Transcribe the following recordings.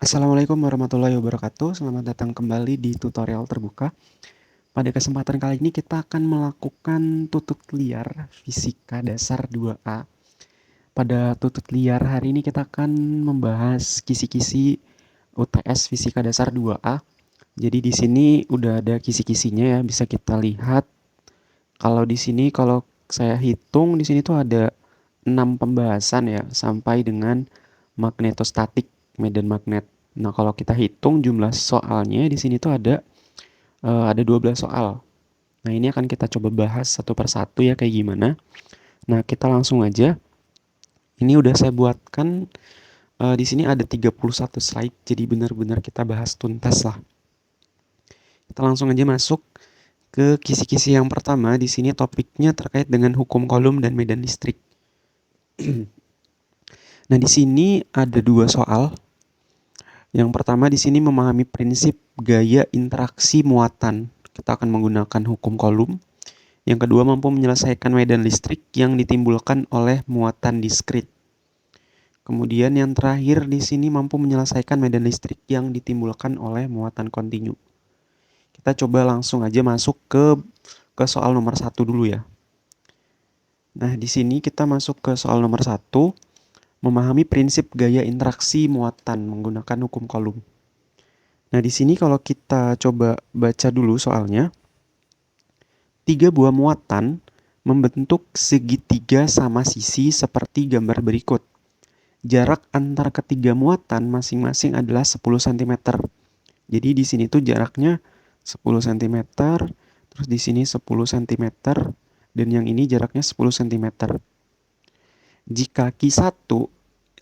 Assalamualaikum warahmatullahi wabarakatuh. Selamat datang kembali di tutorial terbuka. Pada kesempatan kali ini kita akan melakukan tutut liar fisika dasar 2A. Pada tutut liar hari ini kita akan membahas kisi-kisi UTS fisika dasar 2A. Jadi di sini udah ada kisi-kisinya ya, bisa kita lihat. Kalau di sini kalau saya hitung di sini tuh ada 6 pembahasan ya sampai dengan magnetostatik medan magnet. Nah, kalau kita hitung jumlah soalnya di sini tuh ada 12 soal. Nah, ini akan kita coba bahas satu persatu ya kayak gimana. Nah, kita langsung aja. Ini udah saya buatkan di sini ada 31 slide, jadi benar-benar kita bahas tuntas lah. Kita langsung aja masuk ke kisi-kisi yang pertama. Di sini topiknya terkait dengan hukum Coulomb dan medan listrik. Nah, di sini ada 2 soal. Yang pertama di sini memahami prinsip gaya interaksi muatan. Kita akan menggunakan hukum Coulomb. Yang kedua mampu menyelesaikan medan listrik yang ditimbulkan oleh muatan diskrit. Kemudian yang terakhir di sini mampu menyelesaikan medan listrik yang ditimbulkan oleh muatan kontinu. Kita coba langsung aja masuk ke soal nomor 1 dulu ya. Nah, di sini kita masuk ke soal nomor 1, memahami prinsip gaya interaksi muatan menggunakan hukum Coulomb. Nah, di sini kalau kita coba baca dulu soalnya, 3 buah muatan membentuk segitiga sama sisi seperti gambar berikut. Jarak antar ketiga muatan masing-masing adalah 10 cm. Jadi di sini tuh jaraknya 10 cm, terus di sini 10 cm, dan yang ini jaraknya 10 cm. Jika Q1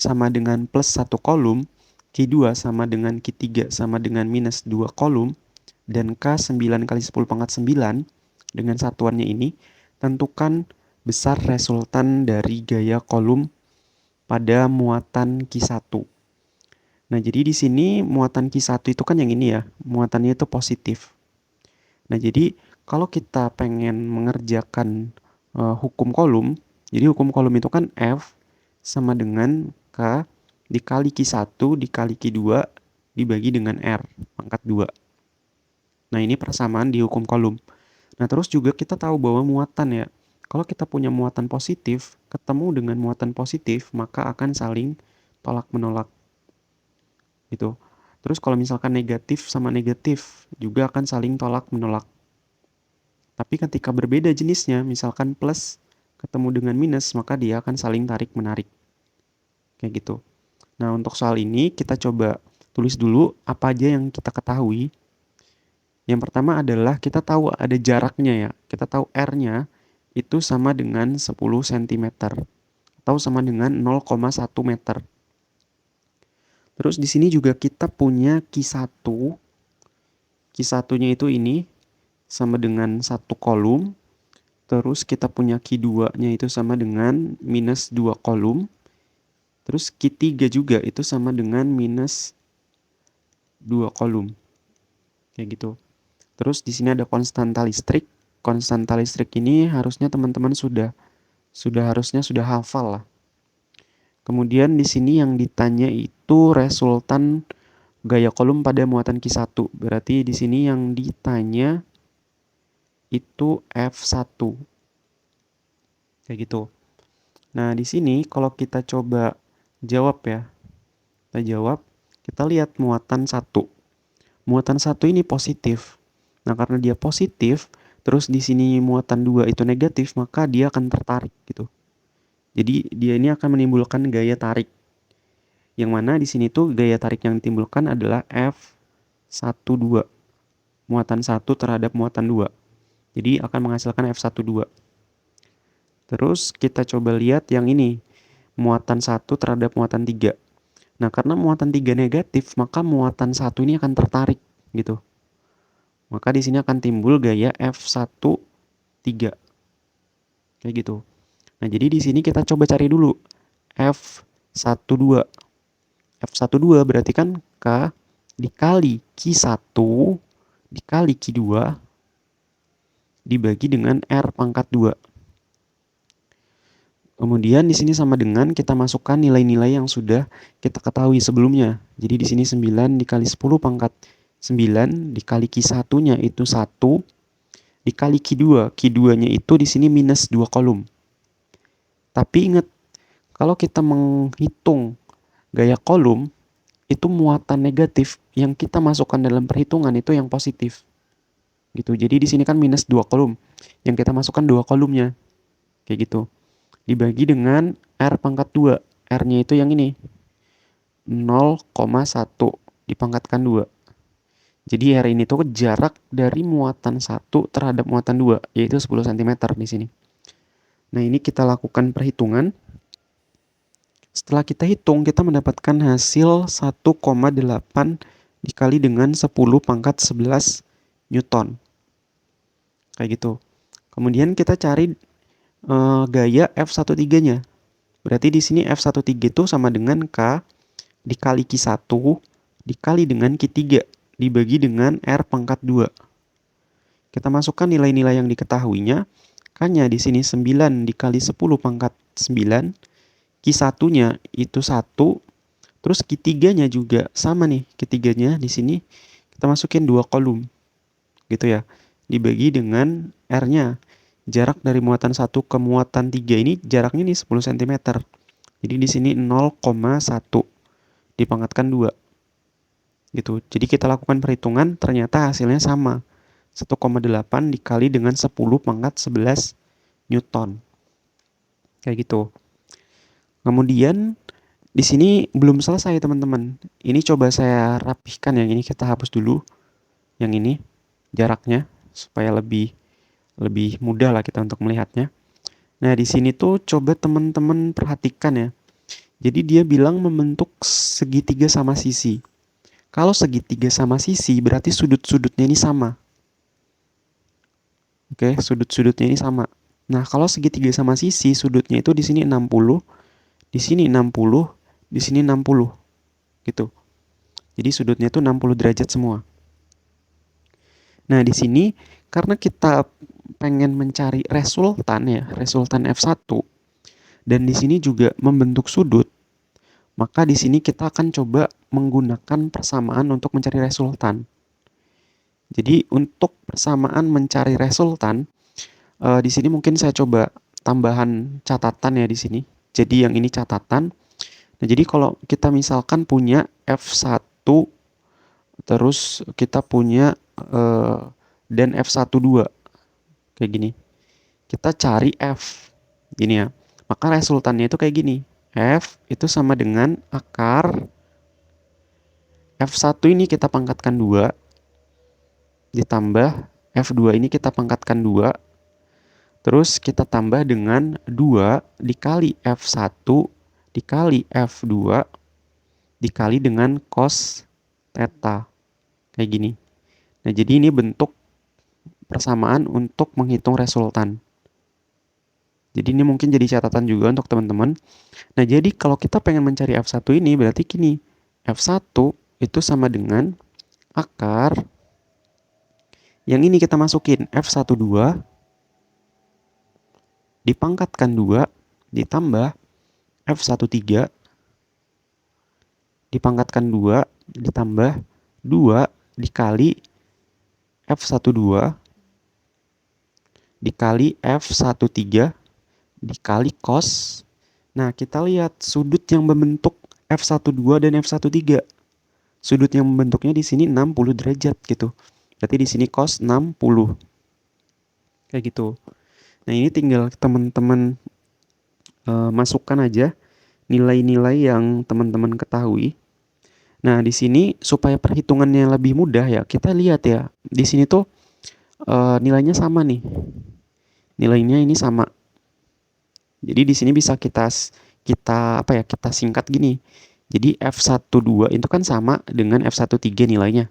sama dengan plus 1 kolom, Q2 sama dengan Q3 sama dengan minus 2 kolom, dan K 9 kali 10 pangkat 9 dengan satuannya ini, tentukan besar resultan dari gaya Coulomb pada muatan Q1. Nah, jadi di sini muatan Q1 itu kan yang ini ya, muatannya itu positif. Nah, jadi kalau kita pengen mengerjakan hukum Coulomb, jadi hukum Coulomb itu kan F sama dengan K dikali Q1 dikali Q2 dibagi dengan R pangkat 2. Nah, ini persamaan di hukum Coulomb. Nah, terus juga kita tahu bahwa muatan ya, kalau kita punya muatan positif, ketemu dengan muatan positif, maka akan saling tolak-menolak gitu. Terus kalau misalkan negatif sama negatif, juga akan saling tolak-menolak. Tapi ketika berbeda jenisnya, misalkan plus ketemu dengan minus, maka dia akan saling tarik-menarik. Kayak gitu. Nah, untuk soal ini kita coba tulis dulu apa aja yang kita ketahui. Yang pertama adalah kita tahu ada jaraknya ya. Kita tahu R-nya itu sama dengan 10 cm atau sama dengan 0,1 meter. Terus di sini juga kita punya Q1. Q1-nya itu ini sama dengan 1 kolom. Terus kita punya Q2-nya itu sama dengan minus 2 kolom. Terus Q3 juga itu sama dengan minus 2 kolom. Kayak gitu. Terus di sini ada konstanta listrik. Konstanta listrik ini harusnya teman-teman harusnya sudah hafal lah. Kemudian di sini yang ditanya itu resultan gaya Coulomb pada muatan Q1. Berarti di sini yang ditanya itu F1. Kayak gitu. Nah, di sini kalau kita coba jawab ya. Kita jawab, kita lihat muatan 1. Muatan 1 ini positif. Nah, karena dia positif, terus di sini muatan 2 itu negatif, maka dia akan tertarik gitu. Jadi dia ini akan menimbulkan gaya tarik. Yang mana di sini tuh gaya tarik yang ditimbulkan adalah F12. Muatan 1 terhadap muatan 2. Jadi akan menghasilkan F12. Terus kita coba lihat yang ini. Muatan 1 terhadap muatan 3. Nah, karena muatan 3 negatif, maka muatan 1 ini akan tertarik gitu. Maka di sini akan timbul gaya F13. Kayak gitu. Nah, jadi di sini kita coba cari dulu F12. F12 berarti kan K dikali Q1 dikali Q2 dibagi dengan R pangkat 2. Kemudian di sini sama dengan kita masukkan nilai-nilai yang sudah kita ketahui sebelumnya. Jadi di sini 9 dikali 10 pangkat 9 dikali Q1-nya itu 1 dikali Q2. Q2-nya itu di sini minus 2 kolom. Tapi ingat, kalau kita menghitung gaya kolom, itu muatan negatif yang kita masukkan dalam perhitungan itu yang positif. Gitu. Jadi di sini kan minus 2 kolom. Yang kita masukkan 2 kolomnya. Kayak gitu. Dibagi dengan R pangkat 2. R-nya itu yang ini. 0,1 dipangkatkan 2. Jadi R ini tuh jarak dari muatan 1 terhadap muatan 2, yaitu 10 cm di sini. Nah, ini kita lakukan perhitungan. Setelah kita hitung, kita mendapatkan hasil 1,8 dikali dengan 10 pangkat 11 Newton. Kayak gitu. Kemudian kita cari gaya F13-nya. Berarti di sini F13 itu sama dengan K dikali Q1 dikali dengan Q3 dibagi dengan R pangkat 2. Kita masukkan nilai-nilai yang diketahuinya. K-nya di sini 9 dikali 10 pangkat 9. Q1-nya itu 1. Terus Q3-nya juga sama nih. Q3-nya di sini kita masukin 2 kolom. Gitu ya. Dibagi dengan R-nya. Jarak dari muatan 1 ke muatan 3 ini jaraknya nih 10 cm. Jadi di sini 0,1 dipangkatkan 2. Gitu. Jadi kita lakukan perhitungan, ternyata hasilnya sama. 1,8 dikali dengan 10 pangkat 11 Newton. Kayak gitu. Kemudian di sini belum selesai teman-teman. Ini coba saya rapihkan, yang ini kita hapus dulu. Yang ini jaraknya supaya lebih mudah lah kita untuk melihatnya. Nah, di sini tuh coba teman-teman perhatikan ya. Jadi dia bilang membentuk segitiga sama sisi. Kalau segitiga sama sisi berarti sudut-sudutnya ini sama. Oke, sudut-sudutnya ini sama. Nah, kalau segitiga sama sisi, sudutnya itu di sini 60, di sini 60, di sini 60. Gitu. Jadi sudutnya itu 60 derajat semua. Nah, di sini karena kita pengen mencari resultan ya, resultan F1, dan di sini juga membentuk sudut, maka di sini kita akan coba menggunakan persamaan untuk mencari resultan. Jadi untuk persamaan mencari resultan, di sini mungkin saya coba tambahan catatan ya di sini. Jadi yang ini catatan. Nah, jadi kalau kita misalkan punya F1, terus kita punya dan F12 kayak gini. Kita cari F. Gini ya. Maka resultannya itu kayak gini. F itu sama dengan akar F1 ini kita pangkatkan 2 ditambah F2 ini kita pangkatkan 2. Terus kita tambah dengan 2 dikali F1 dikali F2 dikali dengan cos theta. Kayak gini. Nah, jadi ini bentuk persamaan untuk menghitung resultan. Jadi ini mungkin jadi catatan juga untuk teman-teman. Nah, jadi kalau kita pengen mencari F1 ini berarti gini. F1 itu sama dengan akar yang ini kita masukin F12 dipangkatkan 2 ditambah F13 dipangkatkan 2 ditambah 2 dikali F12 dikali F13 dikali cos. Nah, kita lihat sudut yang membentuk F12 dan F13. Sudut yang membentuknya di sini 60 derajat gitu. Berarti di sini cos 60. Kayak gitu. Nah, ini tinggal teman-teman masukkan aja nilai-nilai yang teman-teman ketahui. Nah, di sini supaya perhitungannya lebih mudah ya, kita lihat ya. Di sini tuh nilainya sama nih. Nilainya ini sama. Jadi di sini bisa kita singkat gini. Jadi F12 itu kan sama dengan F13 nilainya.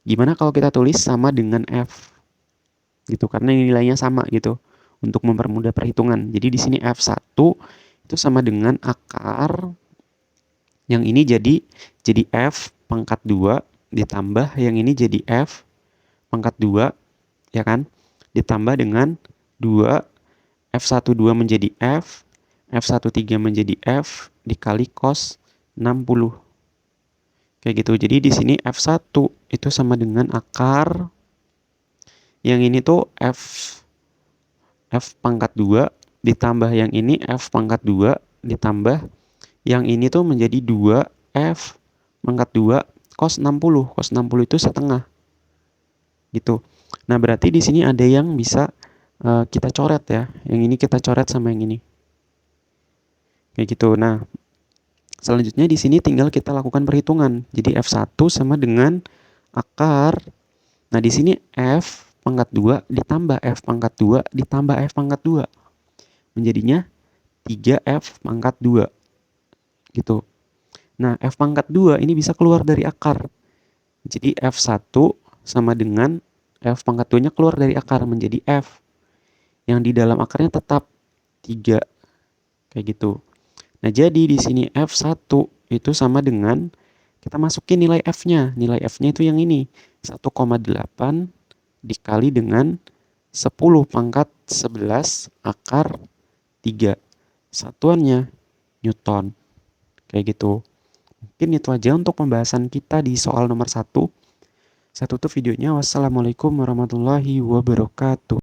Gimana kalau kita tulis sama dengan F? Gitu, karena nilainya sama gitu. Untuk mempermudah perhitungan. Jadi di sini F1 itu sama dengan akar yang ini jadi F pangkat 2 ditambah yang ini jadi F pangkat 2, ya kan? Ditambah dengan 2 F12 menjadi F F13 menjadi F dikali cos 60. Kayak gitu. Jadi di sini F1 itu sama dengan akar, yang ini tuh F pangkat 2 ditambah yang ini F pangkat 2 ditambah yang ini tuh menjadi 2F pangkat 2 cos 60. Cos 60 itu setengah. Gitu. Nah, berarti di sini ada yang bisa kita coret ya. Yang ini kita coret sama yang ini. Kayak gitu. Nah, selanjutnya di sini tinggal kita lakukan perhitungan. Jadi F1 sama dengan akar. Nah, di sini F pangkat 2 ditambah F pangkat 2 ditambah F pangkat 2. Menjadinya 3F pangkat 2. Gitu. Nah, F pangkat 2 ini bisa keluar dari akar. Jadi F1 sama dengan F pangkat 2-nya keluar dari akar menjadi F. Yang di dalam akarnya tetap 3. Kayak gitu. Nah, jadi di sini F1 itu sama dengan kita masukin nilai F-nya. Nilai F-nya itu yang ini. 1,8 dikali dengan 10 pangkat 11 akar 3. Satuannya Newton. Kayak gitu. Mungkin itu aja untuk pembahasan kita di soal nomor 1. Saya tutup videonya. Wassalamualaikum warahmatullahi wabarakatuh.